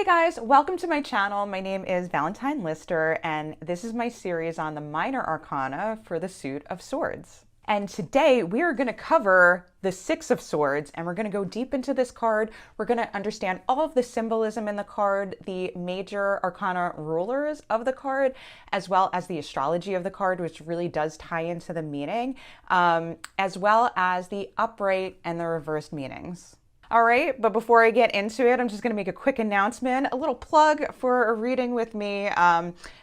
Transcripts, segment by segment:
Guys, welcome to my channel. My name is Valentine Lister, and this is my series on the minor arcana for the suit of swords. And today we are going to cover the Six of Swords, and we're going to go deep into this card. We're going to understand all of the symbolism in the card, the major arcana rulers of the card, as well as the astrology of the card, which really does tie into the meaning, as well as the upright and the reversed meanings. All right, but before I get into it, I'm just going to make a quick announcement, a little plug for a reading with me.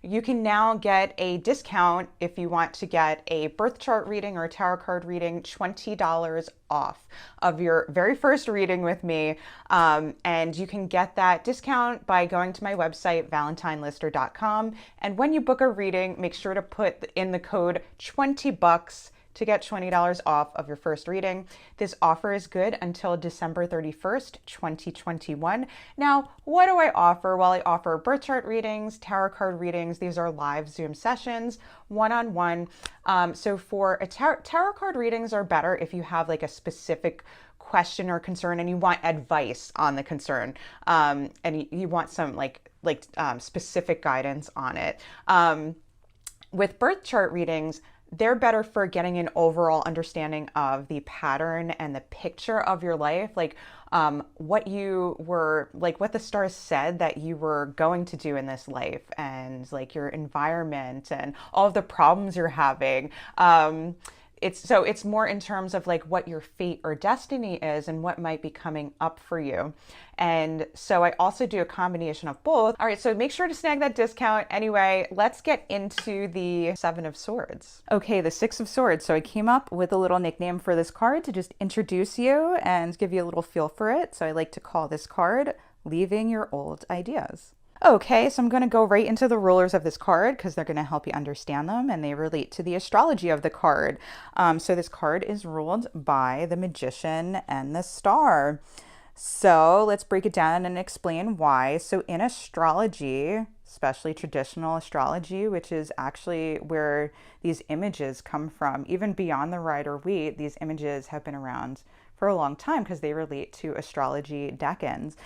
You can now get a discount if you want to get a birth chart reading or a tarot card reading, $20 off of your very first reading with me. And you can get that discount by going to my website, valentinelister.com. And when you book a reading, make sure to put in the code 20 bucks to get $20 off of your first reading. This offer is good until December 31st, 2021. Now, what do I offer? Well, I offer birth chart readings, tarot card readings. These are live Zoom sessions, one-on-one. So for a tarot card readings are better if you have like a specific question or concern and you want advice on the concern, and you want some specific guidance on it. With birth chart readings, they're better for getting an overall understanding of the pattern and the picture of your life, like what you were, like what the stars said that you were going to do in this life, and like your environment and all of the problems you're having. It's more in terms of like what your fate or destiny is and what might be coming up for you. And so I also do a combination of both. All right, so make sure to snag that discount. Anyway, let's get into the Seven of Swords. Okay, the Six of Swords. So I came up with a little nickname for this card to just introduce you and give you a little feel for it. So I like to call this card Leaving Your Old Ideas. Okay, so I'm going to go right into the rulers of this card because they're going to help you understand them and they relate to the astrology of the card. So this card is ruled by the Magician and the Star. So let's break it down and explain why. So in astrology, especially traditional astrology, which is actually where these images come from, even beyond the Rider-Waite, these images have been around for a long time because they relate to astrology decans.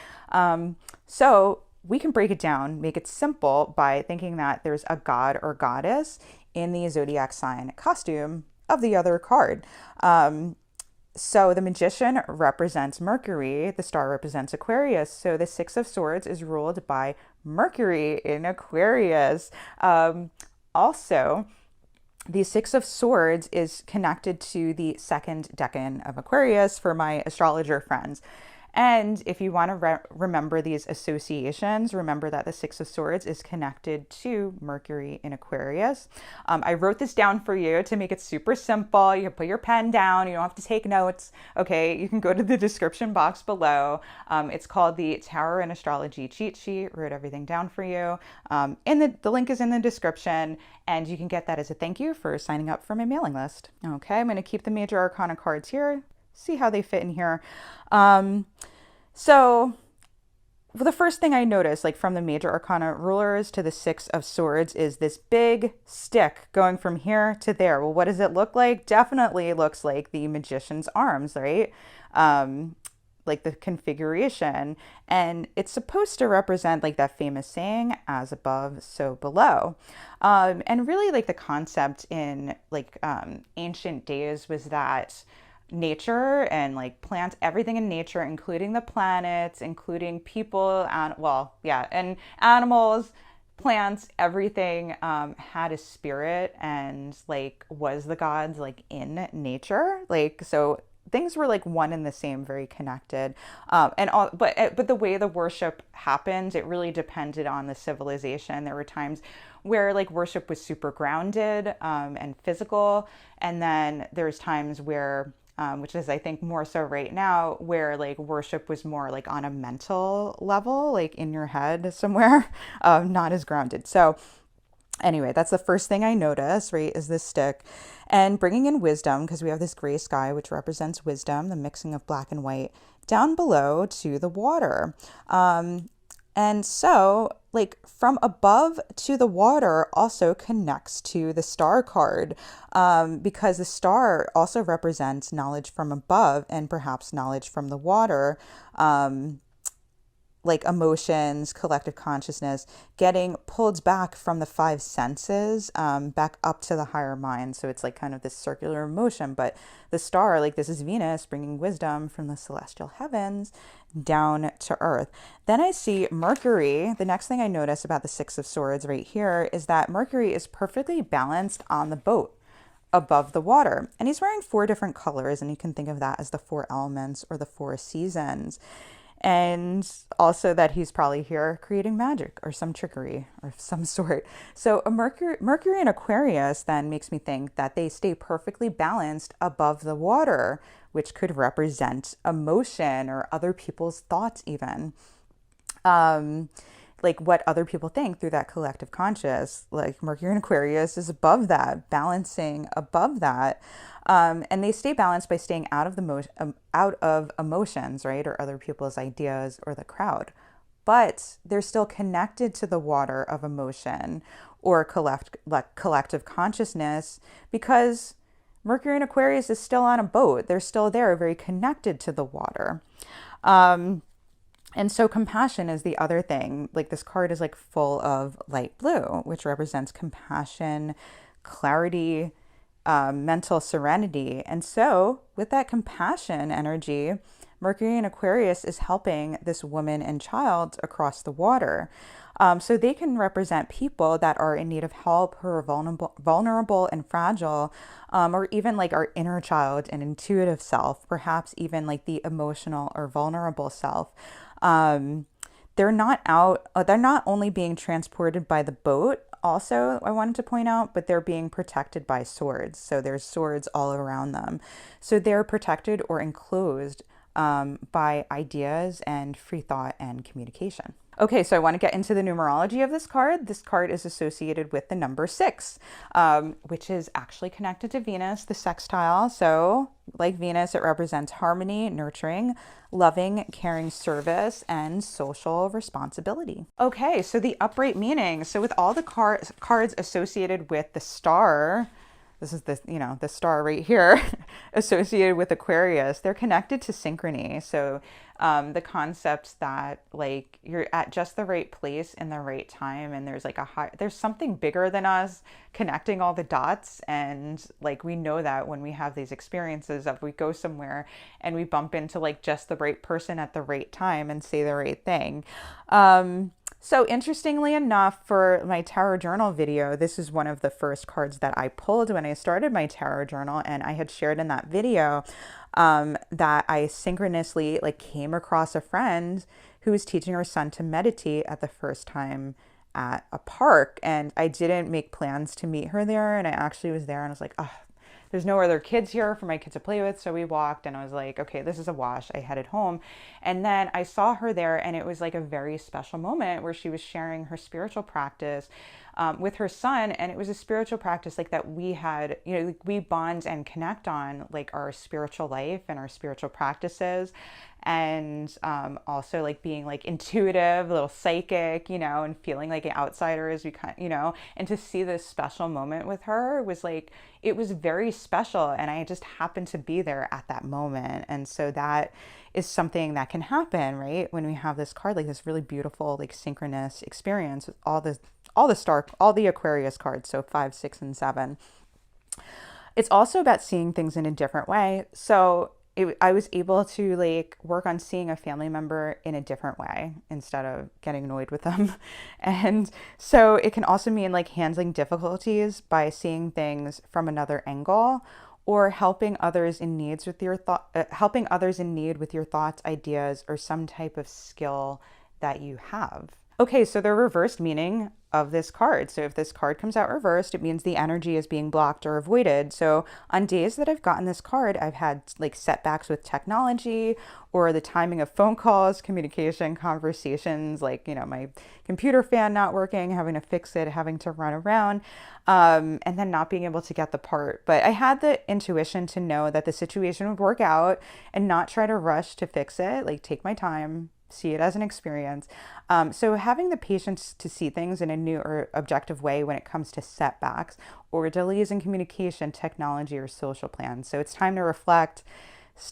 So we can break it down, make it simple by thinking that there's a god or goddess in the zodiac sign costume of the other card. So the Magician represents Mercury, the Star represents Aquarius. So the Six of Swords is ruled by Mercury in Aquarius. Also, the Six of Swords is connected to the second decan of Aquarius for my astrologer friends. And if you want to remember these associations, remember that the Six of Swords is connected to Mercury in Aquarius. I wrote this down for you to make it super simple. You can put your pen down. You don't have to take notes. Okay, you can go to the description box below. It's called the Tarot and Astrology Cheat Sheet. Wrote everything down for you. The link is in the description, and you can get that as a thank you for signing up for my mailing list. Okay, I'm going to keep the major arcana cards here. See how they fit in here. So the first thing I noticed, like from the major arcana rulers to the Six of Swords, is this big stick going from here to there. Well, what does it look like? Definitely looks like the Magician's arms, right? Like the configuration. And it's supposed to represent like that famous saying, as above, so below. And really like the concept in like ancient days was that nature and like plants, everything in nature, including the planets, including people, and and animals, plants, everything had a spirit and like was the gods like in nature. Like, so things were like one and the same, very connected. But the way the worship happened, it really depended on the civilization. There were times where like worship was super grounded and physical, and then there's times where which is I think more so right now, where like worship was more like on a mental level, like in your head somewhere, not as grounded. So anyway, that's the first thing I notice, right, is this stick. And bringing in wisdom, because we have this gray sky, which represents wisdom, the mixing of black and white, down below to the water. And so like from above to the water also connects to the Star card, because the Star also represents knowledge from above and perhaps knowledge from the water. like emotions, collective consciousness, getting pulled back from the five senses, back up to the higher mind. So it's like kind of this circular motion, but the star, like this is Venus bringing wisdom from the celestial heavens down to earth. Then I see Mercury. The next thing I notice about the Six of Swords right here is that Mercury is perfectly balanced on the boat above the water. And he's wearing four different colors, and you can think of that as the four elements or the four seasons. And also that he's probably here creating magic or some trickery or some sort. So a Mercury in Aquarius then makes me think that they stay perfectly balanced above the water, which could represent emotion or other people's thoughts even. Like what other people think through that collective conscious. Like Mercury in Aquarius is above that, balancing above that. And they stay balanced by staying out of emotions, right? Or other people's ideas or the crowd. But they're still connected to the water of emotion or collective consciousness, because Mercury in Aquarius is still on a boat. They're still there, very connected to the water. And so compassion is the other thing. Like this card is like full of light blue, which represents compassion, clarity, mental serenity. And so with that compassion energy, Mercury in Aquarius is helping this woman and child across the water. So they can represent people that are in need of help, who are vulnerable and fragile, or even like our inner child and intuitive self, perhaps even like the emotional or vulnerable self. They're not only being transported by the boat, also, I wanted to point out, but they're being protected by swords. So there's swords all around them. So they're protected or enclosed by ideas and free thought and communication. Okay, so I want to get into the numerology of this card. This card is associated with the number 6, which is actually connected to Venus, the sextile. So like Venus, it represents harmony, nurturing, loving, caring service, and social responsibility. Okay, so the upright meaning. So with all the cards associated with the star, this is the star right here associated with Aquarius, they're connected to synchrony. So the concepts that like you're at just the right place in the right time, and there's like there's something bigger than us connecting all the dots. And like we know that when we have these experiences of we go somewhere and we bump into like just the right person at the right time and say the right thing. So interestingly enough, for my tarot journal video, this is one of the first cards that I pulled when I started my tarot journal. And I had shared in that video that I synchronously like came across a friend who was teaching her son to meditate at the first time at a park. And I didn't make plans to meet her there. And I actually was there and I was like, oh, there's no other kids here for my kid to play with. So we walked and I was like, okay, this is a wash. I headed home. And then I saw her there, and it was like a very special moment where she was sharing her spiritual practice with her son. And it was a spiritual practice like that we had, like we bond and connect on like our spiritual life and our spiritual practices. And also like being like intuitive, a little psychic, and feeling like an outsider as we and to see this special moment with her was like, it was very special. And I just happened to be there at that moment. And so that is something that can happen, right? When we have this card, like this really beautiful, like synchronous experience with all the Aquarius cards. So 5, 6, and 7. It's also about seeing things in a different way. So I was able to like work on seeing a family member in a different way instead of getting annoyed with them. And so it can also mean like handling difficulties by seeing things from another angle, or helping others in need with your thoughts, ideas, or some type of skill that you have. Okay, so the reversed meaning of this card. So if this card comes out reversed, it means the energy is being blocked or avoided. So on days that I've gotten this card, I've had like setbacks with technology or the timing of phone calls, communication, conversations, like, my computer fan not working, having to fix it, having to run around, and then not being able to get the part. But I had the intuition to know that the situation would work out and not try to rush to fix it, like take my time, see it as an experience. So having the patience to see things in a new or objective way when it comes to setbacks or delays in communication, technology, or social plans. So it's time to reflect,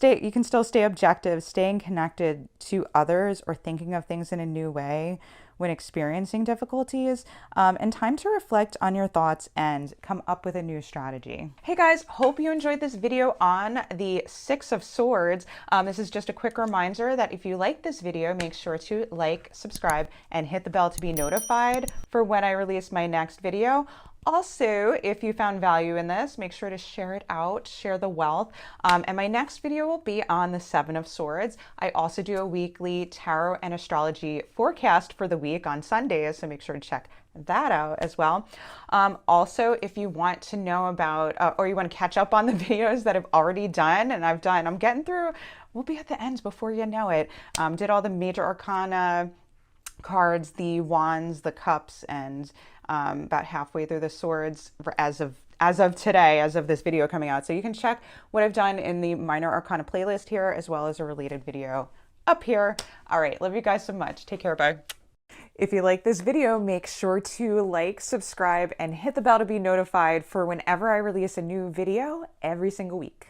you can still stay objective, staying connected to others or thinking of things in a new way when experiencing difficulties, and time to reflect on your thoughts and come up with a new strategy. Hey guys, hope you enjoyed this video on the Six of Swords. This is just a quick reminder that if you like this video, make sure to like, subscribe, and hit the bell to be notified for when I release my next video. Also, if you found value in this, make sure to share it out, share the wealth. And my next video will be on the Seven of Swords. I also do a weekly tarot and astrology forecast for the week on Sundays, so make sure to check that out as well. Also, if you want to know about, or you want to catch up on the videos that I've already done, and I'm getting through, we'll be at the end before you know it. Did all the major arcana cards, the wands, the cups, and about halfway through the swords as of today, as of this video coming out. So you can check what I've done in the minor arcana playlist here, as well as a related video up here. All right, love you guys so much. Take care, bye. If you like this video, make sure to like, subscribe, and hit the bell to be notified for whenever I release a new video every single week.